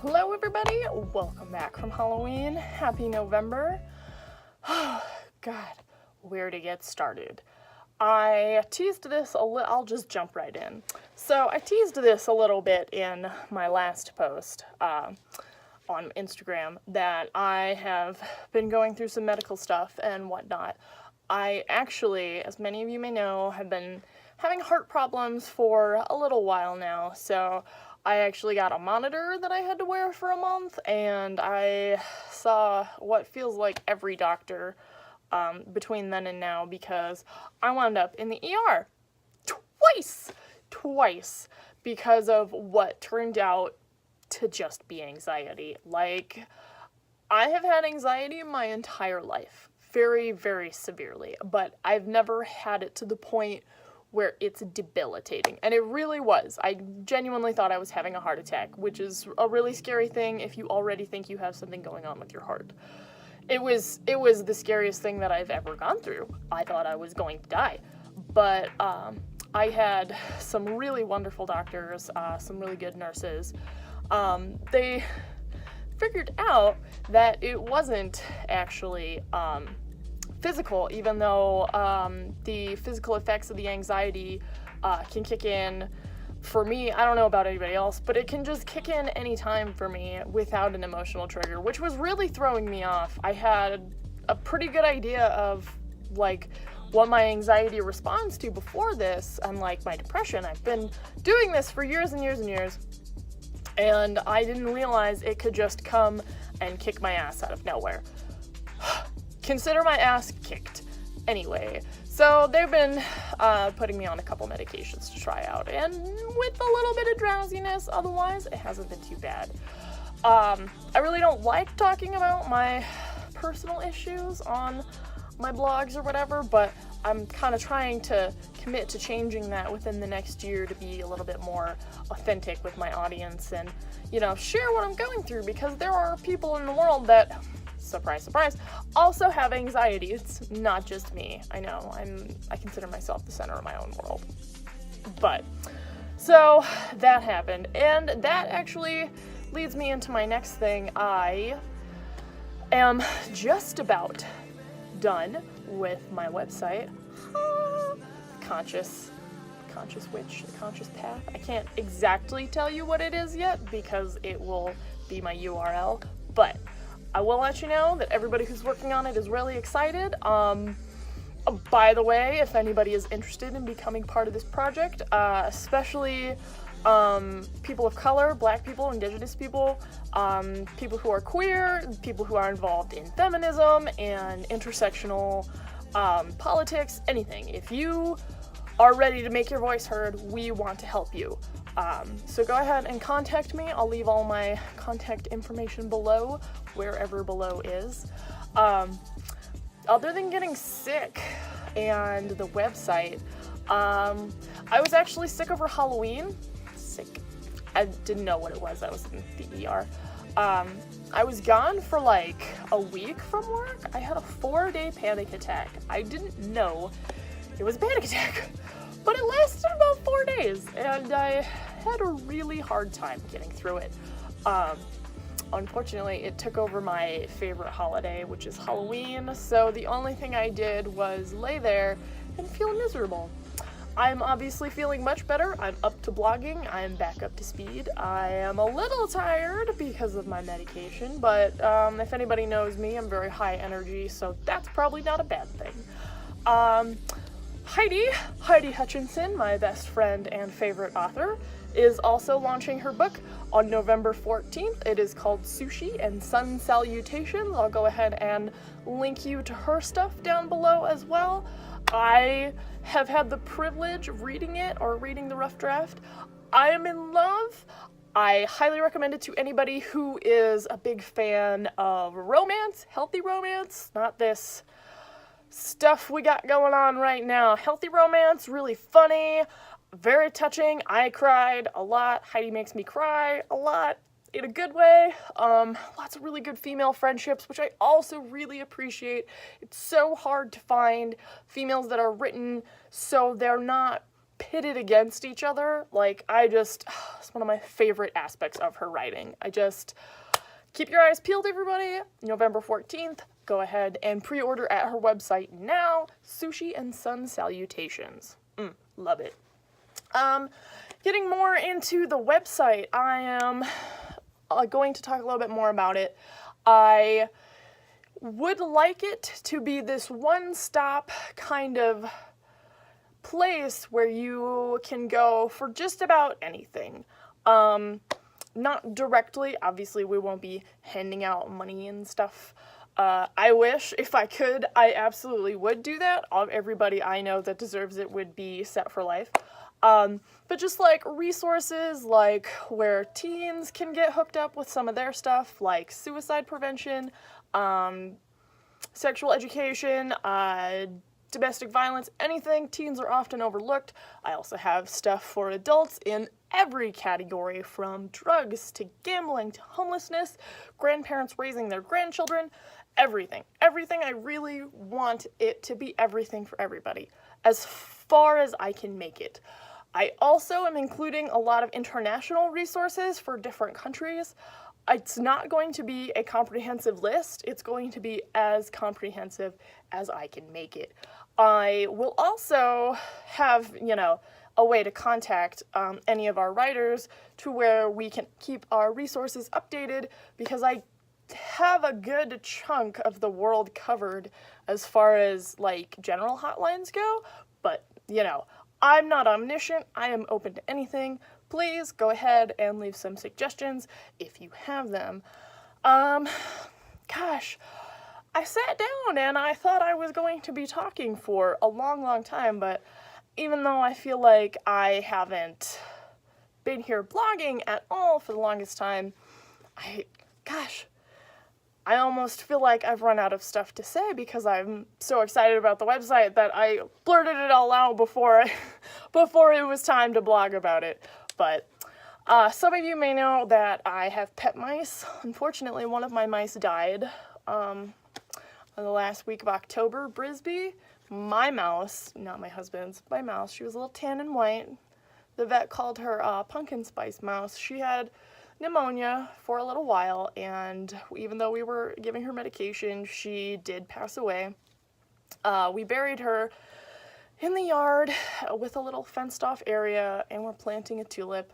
Hello everybody, welcome back from Halloween. Happy November. Oh, God, where to get started? I teased this a little, I'll just jump right in. So I teased this a little bit in my last post on Instagram that I have been going through some medical stuff and whatnot. I actually, as many of you may know, have been having heart problems for a little while now, so I actually got a monitor that I had to wear for a month, and I saw what feels like every doctor between then and now because I wound up in the ER twice because of what turned out to just be anxiety. Like, I have had anxiety my entire life, very, very severely, but I've never had it to the point where it's debilitating. And it really was. I genuinely thought I was having a heart attack, which is a really scary thing if you already think you have something going on with your heart. It was the scariest thing that I've ever gone through. I thought I was going to die. But I had some really wonderful doctors, some really good nurses. They figured out that it wasn't actually physical, even though the physical effects of the anxiety can kick in for me. I don't know about anybody else, but it can just kick in anytime for me without an emotional trigger, which was really throwing me off. I had a pretty good idea of like what my anxiety responds to before this, unlike my depression. I've been doing this for years and years and years, and I didn't realize it could just come and kick my ass out of nowhere. Consider my ass kicked. Anyway, so they've been putting me on a couple medications to try out, and with a little bit of drowsiness, otherwise it hasn't been too bad. I really don't like talking about my personal issues on my blogs or whatever, but I'm kind of trying to commit to changing that within the next year to be a little bit more authentic with my audience and, you know, share what I'm going through, because there are people in the world that, surprise, surprise, also have anxiety. It's not just me. I know, I consider myself the center of my own world. But, so that happened, and that actually leads me into my next thing. I am just about done with my website, Conscious Path. I can't exactly tell you what it is yet because it will be my URL, but I will let you know that everybody who's working on it is really excited. By the way, if anybody is interested in becoming part of this project, especially people of color, black people, indigenous people, people who are queer, people who are involved in feminism and intersectional politics, anything. If you are ready to make your voice heard, we want to help you. So go ahead and contact me. I'll leave all my contact information below, wherever below is. Other than getting sick and the website, I was actually sick over Halloween. I didn't know what it was. I was in the ER. I was gone for like a week from work. I had a 4-day panic attack. I didn't know it was a panic attack, but it lasted about 4 days, and I had a really hard time getting through it. Unfortunately, it took over my favorite holiday, which is Halloween, so the only thing I did was lay there and feel miserable. I'm obviously feeling much better. I'm up to blogging. I'm back up to speed. I am a little tired because of my medication, but if anybody knows me, I'm very high energy, so that's probably not a bad thing. Heidi Hutchinson, my best friend and favorite author, is also launching her book on November 14th. It is called Sushi and Sun Salutations. I'll go ahead and link you to her stuff down below as well. I have had the privilege of reading it, or reading the rough draft. I am in love. I highly recommend it to anybody who is a big fan of romance, healthy romance, not this stuff we got going on right now. Healthy romance, really funny, very touching. I cried a lot. Heidi makes me cry a lot in a good way. Lots of really good female friendships, which I also really appreciate. It's so hard to find females that are written so they're not pitted against each other. Like, it's one of my favorite aspects of her writing. Keep your eyes peeled, everybody. November 14th, go ahead and pre-order at her website now. Sushi and Sun Salutations. Love it. Getting more into the website, I am going to talk a little bit more about it. I would like it to be this one-stop kind of place where you can go for just about anything. Not directly, obviously we won't be handing out money and stuff. I wish, if I could, I absolutely would do that. Everybody I know that deserves it would be set for life. But just like resources, like where teens can get hooked up with some of their stuff, like suicide prevention, sexual education, domestic violence, anything. Teens are often overlooked. I also have stuff for adults in every category, from drugs to gambling to homelessness, grandparents raising their grandchildren, everything. Everything. I really want it to be everything for everybody, as far as I can make it. I also am including a lot of international resources for different countries. It's not going to be a comprehensive list. It's going to be as comprehensive as I can make it. I will also have, a way to contact any of our writers to where we can keep our resources updated, because I have a good chunk of the world covered as far as, like, general hotlines go, but, I'm not omniscient. I am open to anything. Please go ahead and leave some suggestions if you have them. Gosh, I sat down and I thought I was going to be talking for a long, long time, but even though I feel like I haven't been here blogging at all for the longest time, I almost feel like I've run out of stuff to say because I'm so excited about the website that I blurted it all out before it was time to blog about it. But some of you may know that I have pet mice. Unfortunately, one of my mice died in the last week of October. Brisbee, my mouse, not my husband's, my mouse, she was a little tan and white. The vet called her pumpkin spice mouse. She had pneumonia for a little while, and even though we were giving her medication, she did pass away. We buried her in the yard with a little fenced off area, and we're planting a tulip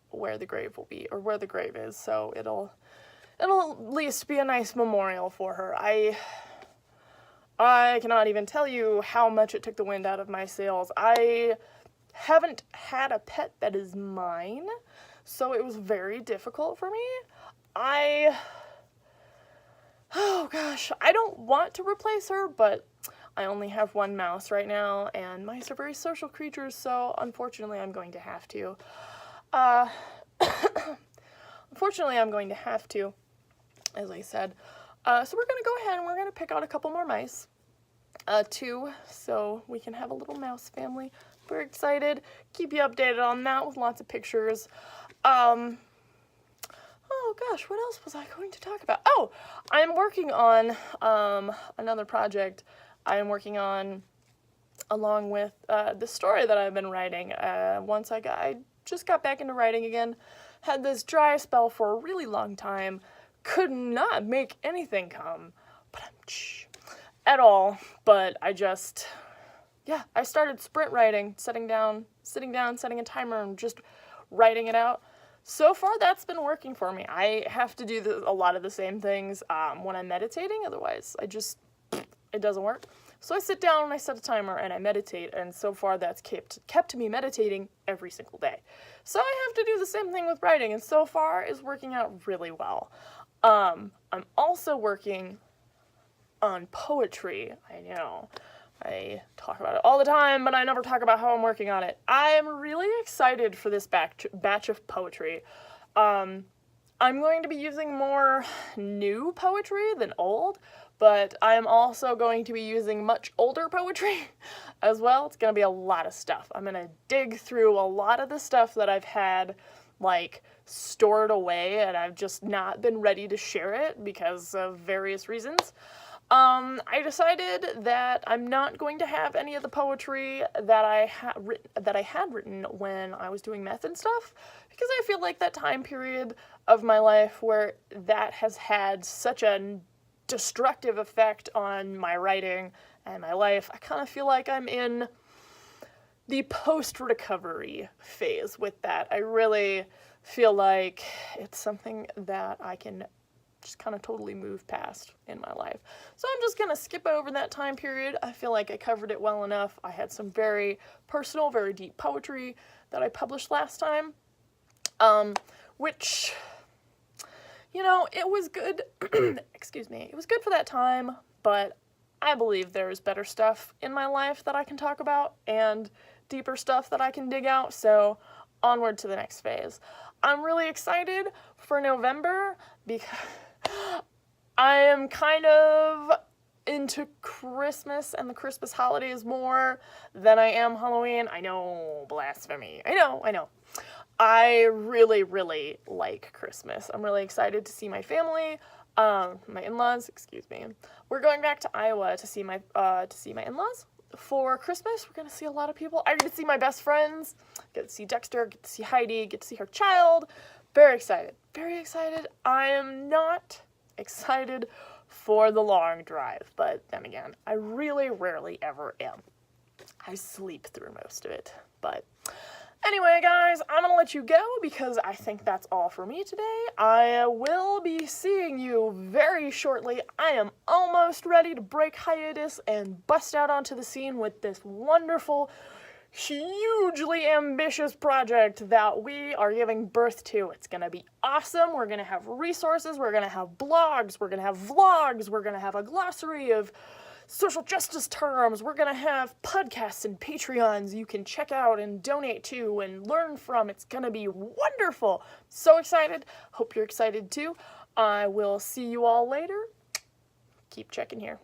where the grave will be, or where the grave is, so it'll at least be a nice memorial for her. I cannot even tell you how much it took the wind out of my sails. I haven't had a pet that is mine, so it was very difficult for me. Oh gosh, I don't want to replace her, but I only have one mouse right now, and mice are very social creatures, so unfortunately I'm going to have to. Unfortunately I'm going to have to, as I said. So we're going to go ahead and we're going to pick out a couple more mice. 2, so we can have a little mouse family. We're excited. Keep you updated on that with lots of pictures. Oh gosh, what else was I going to talk about? Oh, I'm working on another project I'm working on along with the story that I've been writing. I just got back into writing again, had this dry spell for a really long time, could not make anything come at all, but I started sprint writing, sitting down, setting a timer, and just writing it out. So far, that's been working for me. I have to do a lot of the same things when I'm meditating, otherwise it doesn't work. So I sit down and I set a timer and I meditate, and so far that's kept me meditating every single day. So I have to do the same thing with writing, and so far it's working out really well. I'm also working on poetry. I know, I talk about it all the time, but I never talk about how I'm working on it. I'm really excited for this batch of poetry. I'm going to be using more new poetry than old, but I'm also going to be using much older poetry as well. It's going to be a lot of stuff. I'm going to dig through a lot of the stuff that I've had, like, stored away, and I've just not been ready to share it because of various reasons. I decided that I'm not going to have any of the poetry that I had written when I was doing meth and stuff, because I feel like that time period of my life where that has had such a destructive effect on my writing and my life, I kind of feel like I'm in the post-recovery phase with that. I really feel like it's something that I can just kind of totally move past in my life. So I'm just gonna skip over that time period. I feel like I covered it well enough. I had some very personal, very deep poetry that I published last time, which, you know, it was good, excuse me, it was good for that time, but I believe there's better stuff in my life that I can talk about and deeper stuff that I can dig out, so onward to the next phase. I'm really excited for November because I am kind of into Christmas and the Christmas holidays more than I am Halloween. I know, blasphemy. I know. I really, really like Christmas. I'm really excited to see my family, my in-laws, excuse me. We're going back to Iowa to see my in-laws for Christmas. We're gonna see a lot of people. I get to see my best friends, get to see Dexter, get to see Heidi, get to see her child. Very excited. Very excited. I am not excited for the long drive, but then again, I really rarely ever am. I sleep through most of it, but anyway, guys, I'm gonna let you go because I think that's all for me today. I will be seeing you very shortly. I am almost ready to break hiatus and bust out onto the scene with this wonderful, hugely ambitious project that we are giving birth to. It's gonna be awesome. We're gonna have resources, we're gonna have blogs, we're gonna have vlogs, we're gonna have a glossary of social justice terms, we're gonna have podcasts and Patreons you can check out and donate to and learn from. It's gonna be wonderful. So excited. Hope you're excited too. I will see you all later. Keep checking here.